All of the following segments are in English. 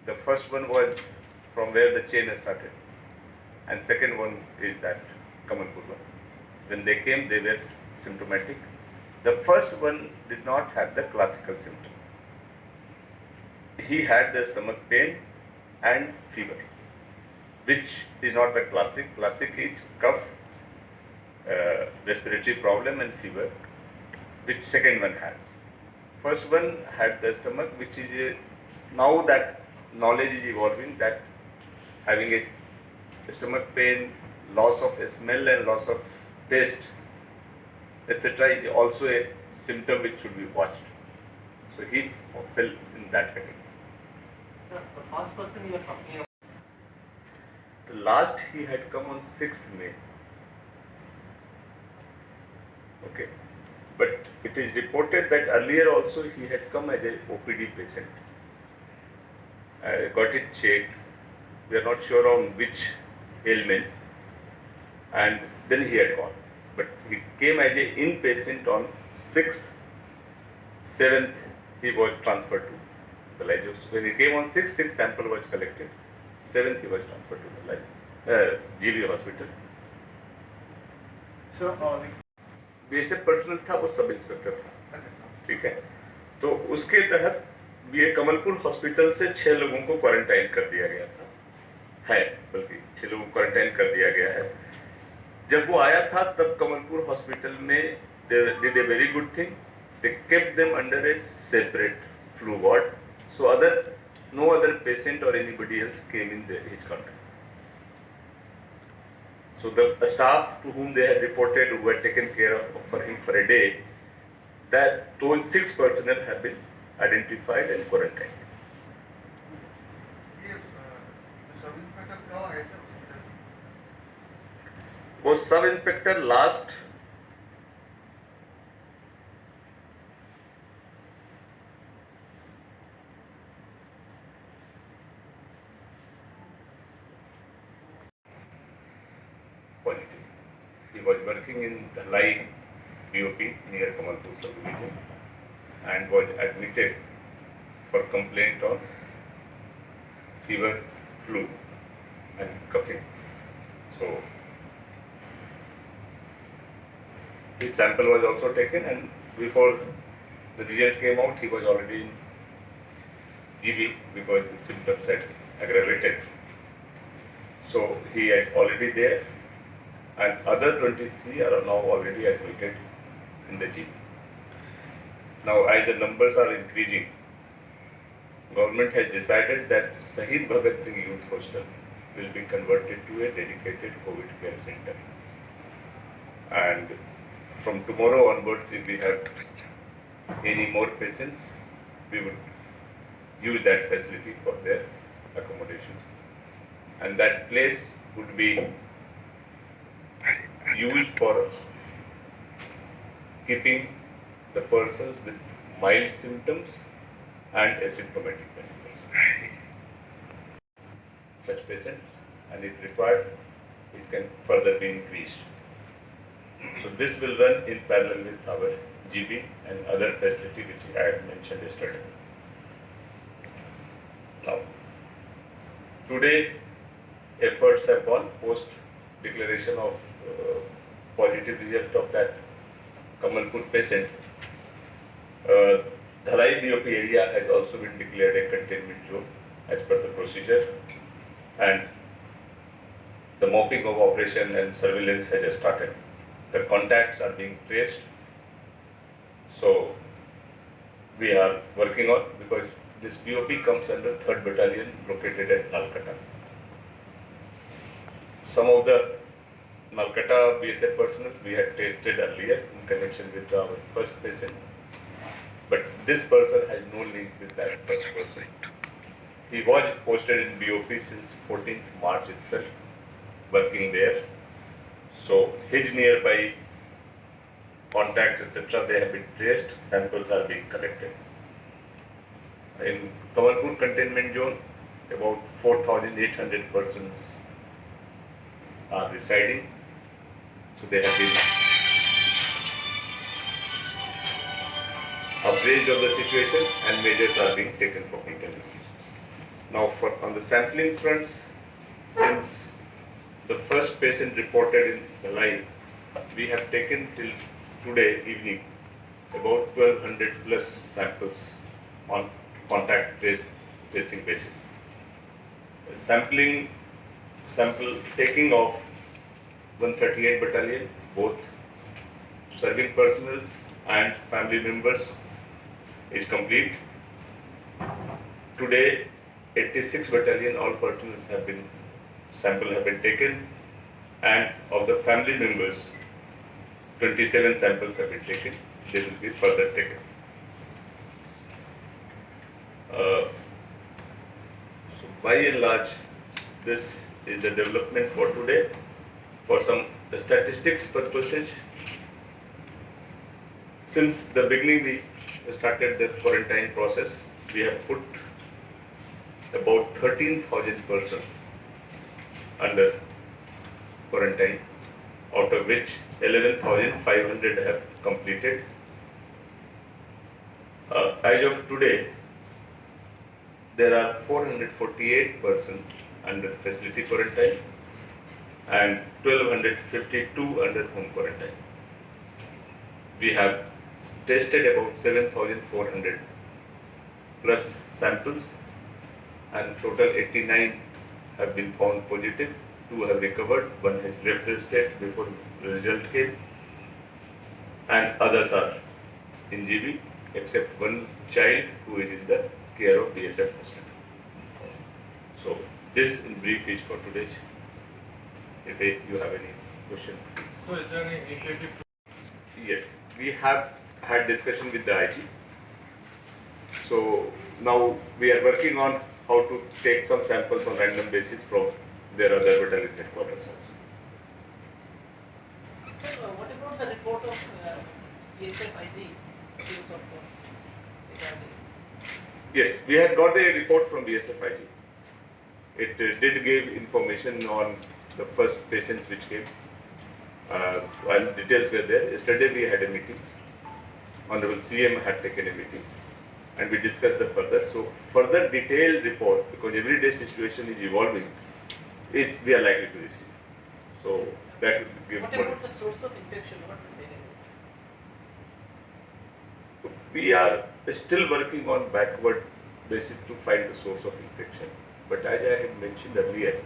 The first one was from where the chain started, and second one is that Kamalpur one. When they came, they were symptomatic. The first one did not have the classical symptom. He had the stomach pain and fever, which is not the classic. Classic is cough, respiratory problem and fever, which second one had. First one had the stomach, which is now that knowledge is evolving that having a stomach pain, loss of smell and loss of taste, etc. is also a symptom which should be watched. So he fell in that category. The first person you are talking about. The last he had come on 6th May. Okay. But it is reported that earlier also he had come as a OPD patient. Got it checked. We are not sure on which ailments, and then he had gone. But he came as a inpatient on 6th, 7th he was transferred to the Lajos. When he came on 6th, 6 sample was collected. 7th he was transferred to the GV hospital. So, BSF personal था, वो sub inspector था, ठीक है। तो उसके तहत BA Kamalpur hospital से 6 लोगों को क्वारंटाइन कर दिया गया था, है बल्कि 6 लोगों को क्वारंटाइन कर दिया गया है। जब वो आया था तब कमलपुर हॉस्पिटल में did a very good thing. They kept them under a separate flu ward, so no other patient or anybody else came in his contact. So the staff to whom they had reported, who had taken care of for him for a day, that those 6 personnel have been identified and quarantined. Sub inspector कहाँ आए थे? वो sub inspector last positive. He was working in Dhalai BOP near Kamalpur subdivision and was admitted for complaint of fever, flu and coughing. So his sample was also taken, and before the result came out he was already in GB because the symptoms had aggravated. So he is already there, and other 23 are now already admitted in the GB. Now, as the numbers are increasing, government has decided that Shahid Bhagat Singh Youth Hostel will be converted to a dedicated COVID care center. And from tomorrow onwards, if we have any more patients, we would use that facility for their accommodation. And that place would be used for keeping the persons with mild symptoms and asymptomatic patients. Such patients, and if required, it can further be increased. So this will run in parallel with our GB and other facility which I had mentioned yesterday. Now, today efforts have gone post declaration of positive result of that Kamalpur patient. Dhalai BOP area has also been declared a containment zone as per the procedure, and the mopping of operation and surveillance has started. The contacts are being traced. So we are working on, because this BOP comes under 3rd Battalion located at Nalkata. Some of the Nalkata BSF personnel we had tested earlier in connection with our first patient, but this person has no link with that person. He was posted in BOP since 14th March itself, working there. So his nearby contacts, etc., they have been traced, samples are being collected. In Kamalpur containment zone, about 4,800 persons are residing. So they have been appraised of the situation and measures are being taken for containment. Now, on the sampling fronts, since the first patient reported in the line, we have taken till today evening about 1200 plus samples on contact tracing basis. Sample taking of 138 battalion, both serving personnel and family members, is complete. Today, 86 battalion, all personnel sample have been taken, and of the family members, 27 samples have been taken. They will be further taken. So by and large, this is the development for today. For some statistics purposes, since the beginning we started the quarantine process, we have put about 13,000 persons under quarantine, out of which 11,500 have completed. As of today, there are 448 persons under facility quarantine and 1,252 under home quarantine. We have tested about 7,400 plus samples, and total 89 have been found positive. 2 have recovered, 1 has left the state before the result came, and others are in GB, except 1 child who is in the care of BSF hospital. So this in brief is for today. If you have any question. So is there any initiative to... Yes, we have had discussion with the IG. So now we are working on how to take some samples on random basis from their other battalion headquarters also. Sir, what about the report of BSF-IG case of regarding? Yes, we had got the report from BSF-IG. It did give information on the first patients which came, and details were there. Yesterday we had a meeting. Honorable CM had taken a meeting, and we discussed the further. So further detailed report, because every day situation is evolving, we are likely to receive. So that will give. What about the source of infection? What is it? We are still working on backward basis to find the source of infection. But as I had mentioned earlier,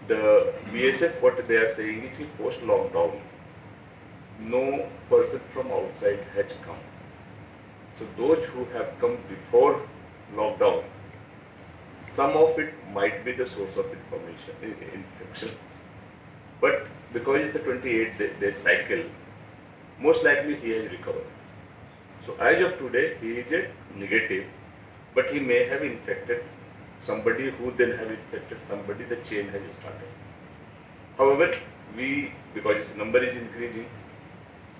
the BSF, what they are saying is post-lockdown, no person from outside has come. So those who have come before lockdown, some of it might be the source of infection. But because it's a 28-day cycle, most likely he has recovered. So as of today, he is a negative, but he may have infected somebody who then have infected somebody, the chain has started. However, because its number is increasing,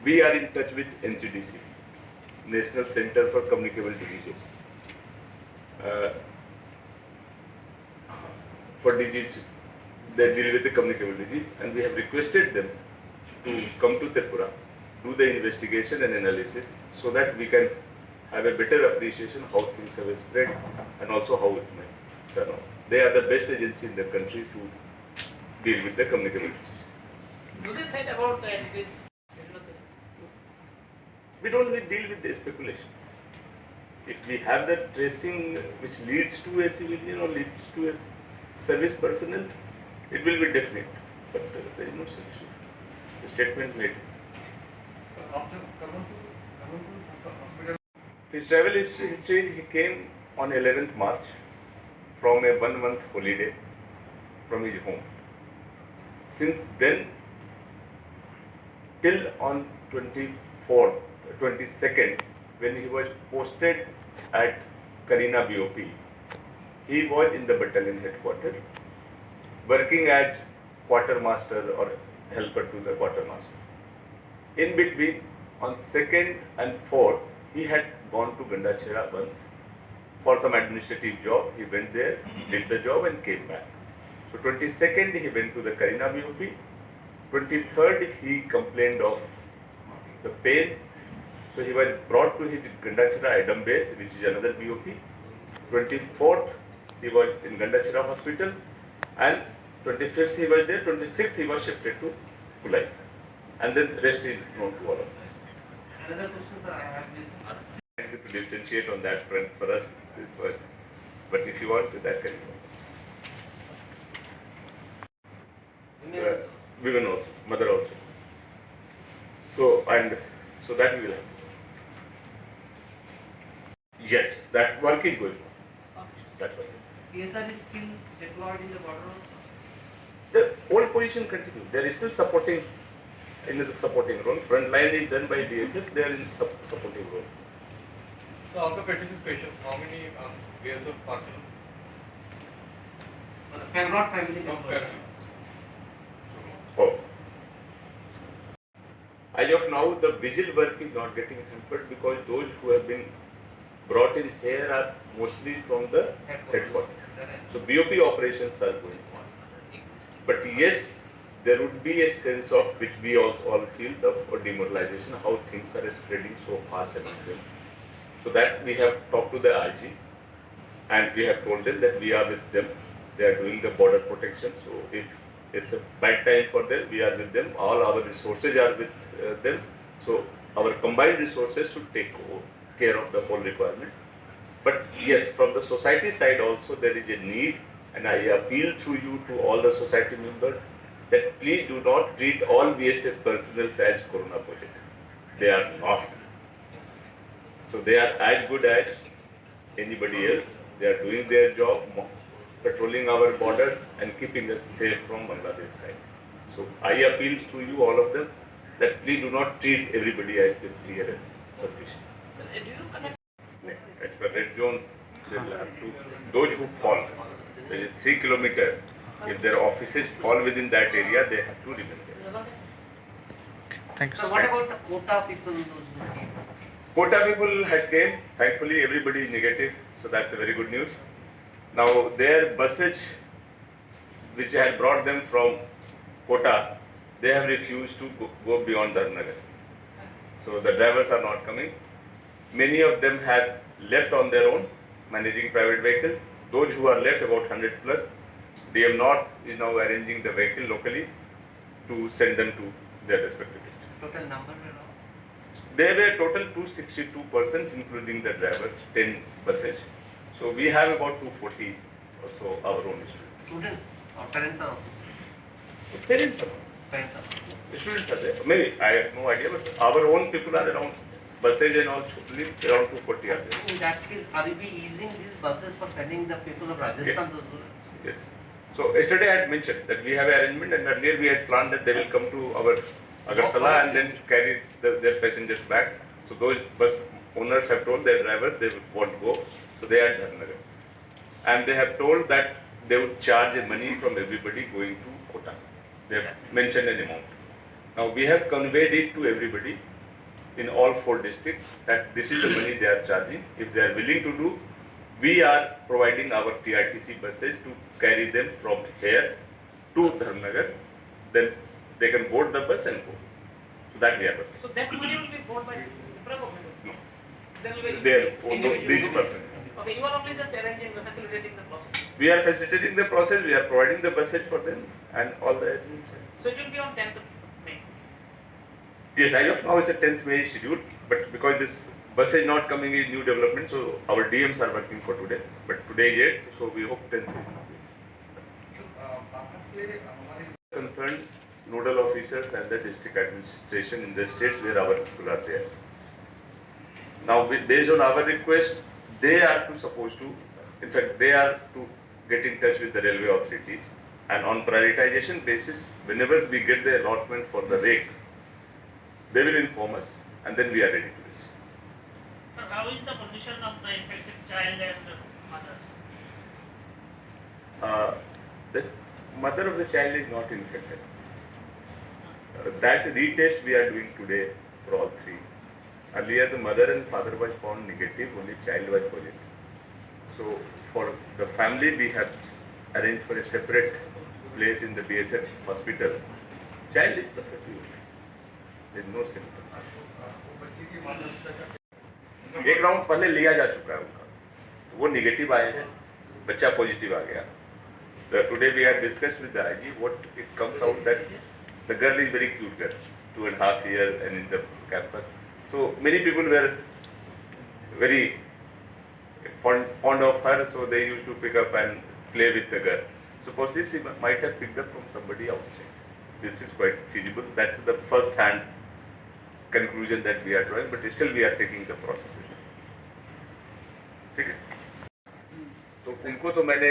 we are in touch with NCDC, National Center for Communicable Diseases, for disease that deal with the communicable disease, and we have requested them to come to Tripura, do the investigation and analysis, so that we can have a better appreciation how things have spread and also how it may turn out. They are the best agency in the country to deal with the communicable disease. Do they said about that it is? We don't deal with the speculations. If we have the tracing which leads to a civilian or leads to a service personnel, it will be definite. But there is no such statement made. After coming to hospital? His travel history, he came on 11th March from a 1-month holiday from his home. Since then, till on 22nd, when he was posted at Karina BOP, he was in the battalion headquarters, working as quartermaster or helper to the quartermaster. In between, on 2nd and 4th, he had gone to Gandachera once for some administrative job. He went there, did the job and came back. So 22nd, he went to the Karina BOP. 23rd, he complained of the pain. So he was brought to his Gandachera Adam base, which is another BOP. 24th he was in Gandachira hospital, and 25th he was there, 26th he was shifted to Kulai, and then rest is known to all of us. Another question, sir, I have is To differentiate on that front for us, but if you want to, that can be. Women also, mother also. So that we will have. Yes, that work is going on. That work. PSR is still deployed in the border. The whole position continues. They are still supporting in the supporting role. Front line is done by DSF. They are in supporting role. So out of 86 patients, how many BSF personnel? Not family No, members. Oh. As of now, the vigil work is not getting hampered because those who have been brought in here are mostly from the headquarters. So BOP operations are going on. But yes, there would be a sense of which we all feel the demoralization, how things are spreading so fast among them. So that we have talked to the RG and we have told them that we are with them. They are doing the border protection. So if it's a bad time for them, we are with them. All our resources are with them. So our combined resources should take care of the whole requirement. But yes, from the society side also there is a need, and I appeal to you, to all the society members, that please do not treat all BSF personnel as corona positive. They are not. So they are as good as anybody else. They are doing their job, patrolling our borders and keeping us safe from Bangladesh side. So I appeal to you, all of them, that please do not treat everybody as with fear and suspicion. So, do you connect? As per red zone, they will have to, those who fall, there is 3 kilometers, if their offices fall within that area, they have to remain there. Thank you. So what about the quota people those who came? Quota people had came, thankfully everybody is negative, so that's a very good news. Now their buses, which had brought them from Kota, they have refused to go beyond Dharnagar. So the drivers are not coming. Many of them have left on their own, managing private vehicles. Those who are left, about 100 plus, DM North is now arranging the vehicle locally to send them to their respective districts. Total number around? There were total 262 persons, including the drivers, 10 buses. So we have about 240 or so our own students. Students or parents are also? Parents are not. Parents are. Students are there. Maybe, I have no idea, but our own people are around, buses and all, around 240 are there. In that case, are we using these buses for sending the people of Rajasthan? Yes. So yesterday I had mentioned that we have an arrangement, and earlier we had planned that they will come to our Agartala and then carry their passengers back. So those bus owners have told their drivers they won't go, so they are Dharnagar. And they have told that they would charge money from everybody going to Kota. They have mentioned an amount. Now we have conveyed it to everybody in all 4 districts that this is the money they are charging. If they are willing to do, we are providing our TRTC buses to carry them from here to Dharnagar. Then they can board the bus and go. So that we are doing. So that money will be bought by the government. No. Then will be They are individual. each person. Okay, you are only just arranging, facilitating the process. We are facilitating the process, we are providing the buses for them and all the arrangements. So it will be on 10th of May. Yes, as of now it's a 10th May schedule, but because this bus is not coming is new development, so our DMs are working for today. But today is 8th, so we hope 10th May. Concerned nodal officers and the district administration in the states where our people are there. Now, based on our request, they are supposed to, in fact, they are to get in touch with the railway authorities, and on prioritization basis, whenever we get the allotment for the rake, they will inform us, and then we are ready to receive. Sir, how is the position of the infected child and mothers? The mother of the child is not infected. That retest we are doing today for all 3. Earlier the mother and father was found negative, only child was positive. So for the family we have arranged for a separate place in the BSF hospital. Child is perfectly okay. There is no symptom. एक round पहले लिया जा चुका है उनका, वो negative आए हैं, बच्चा पॉजिटिव आ गया. Today we had discussed with the IG. What it comes out that the girl is very cute girl, 2.5 years and in the campus. So many people were very fond of her, so they used to pick up and play with the girl. Supposedly she might have picked up from somebody outside. This is quite feasible. That's the first hand conclusion that we are drawing, but still we are taking the process. ठीक है. तो उनको तो मैंने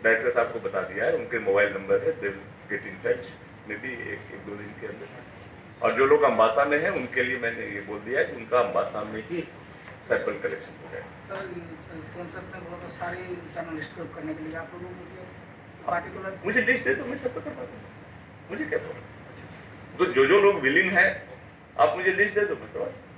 director साहब को बता दिया है, उनके मोबाइल नंबर है, they will get in touch may be एक दो दिन के अंदर. और जो लोग अम्बासा में हैं उनके लिए मैंने ये बोल दिया है कि उनका अम्बासा में ही सैंपल कलेक्शन हो जाएगा. सर संसद में बहुत सारे जर्नलिस्ट को करने के लिए आप लोगों को पार्टिकुलर मुझे लिस्ट दे दो, मैं सबको करवा दूंगा. मुझे क्या प्रॉब्लम. तो जो लोग विलिंग है आप मुझे लिस्ट दे दो, मैं करवा दूंगा.